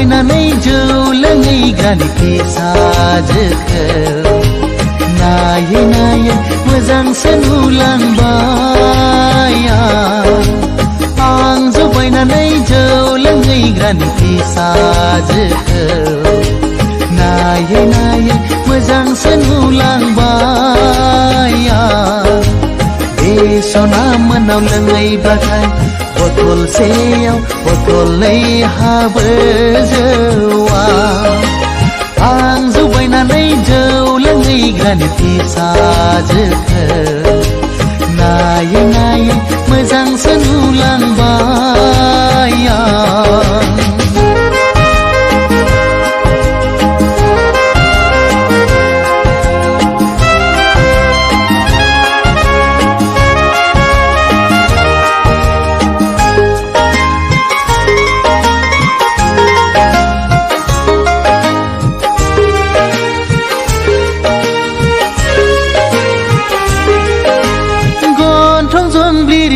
जुबायनानै जौ लोंहैग्रानि साजोखौ नायै नायै मोजांसो नुलांबाय आं जुबायनानै जौ लोंहैग्रानि साजोखौ नायै नायै मोजांसो नुलांबाय बे सना मोनाव लोंहैब्लाथाय बथलसेयाव बथलनै हाबो जौआ आं जुबायनानै जौ लोंहैग्रानि साजोखौ नायै नायै मोजांसो नुलांबाय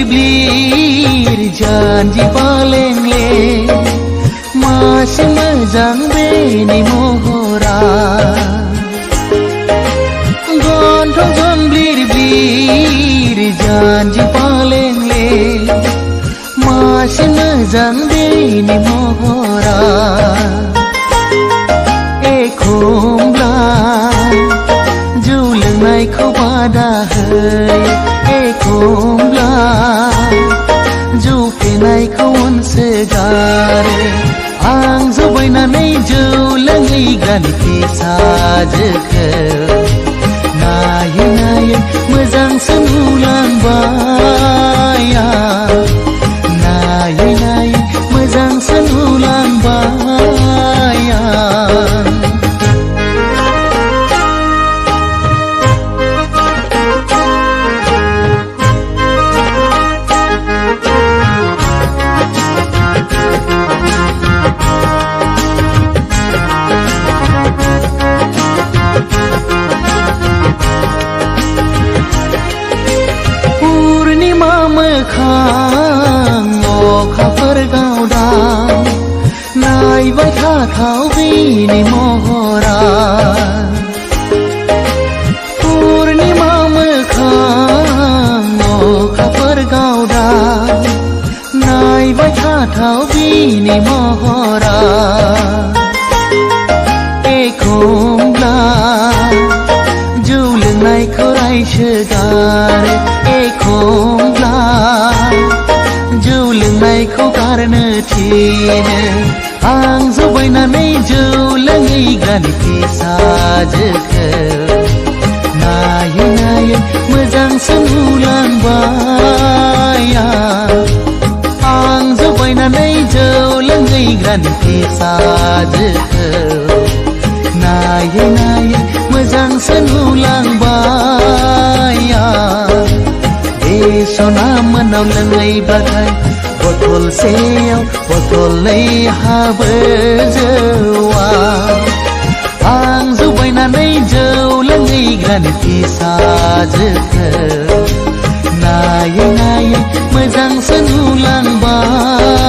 ब्लिर जानजि पालेंले मासे मोजां बेनि महरा गन्थं जंब्लिर ब्लिर जानजि पालेंले मासे मोजां बेनि महरा एखमब्ला जौ लोंनायखौ बादा होयो एखमब्ला जौ फेनायखौ अनसोगारो आं जुबायनानै जौ लोंहैग्रानि साजोखौ नायै नायै मोजांसो नुलांबाय नायै नायै मोजांसो नुलांबाय अखाफोर गावदां नायबाय थाथाव बेनि महरा पुर्णिमा मोखां अखाफोर गावदां नायबाय थाथाव बेनि महरा एखमब्ला जौ लोंनायखौ रायसोगारो एखमब्ला जौ लोंनायखौ गारनो थिनो आं जुबायनानै जौ लोंहैग्रानि साजोखौ नायै नायै मोजांसो नुलांबाय आं जुबायनानै जौ लोंहैग्रानि साजोखौ नायै नायै मोजांसो नुलांबाय बे सना मोनाव लोंहैब्लाथाय बथलसेयाव बथलनै हाबो जौआ आं जुबायनानै जौ लोंहैग्रानि साजोखौ नायै नायै मोजांसो नुलांबाय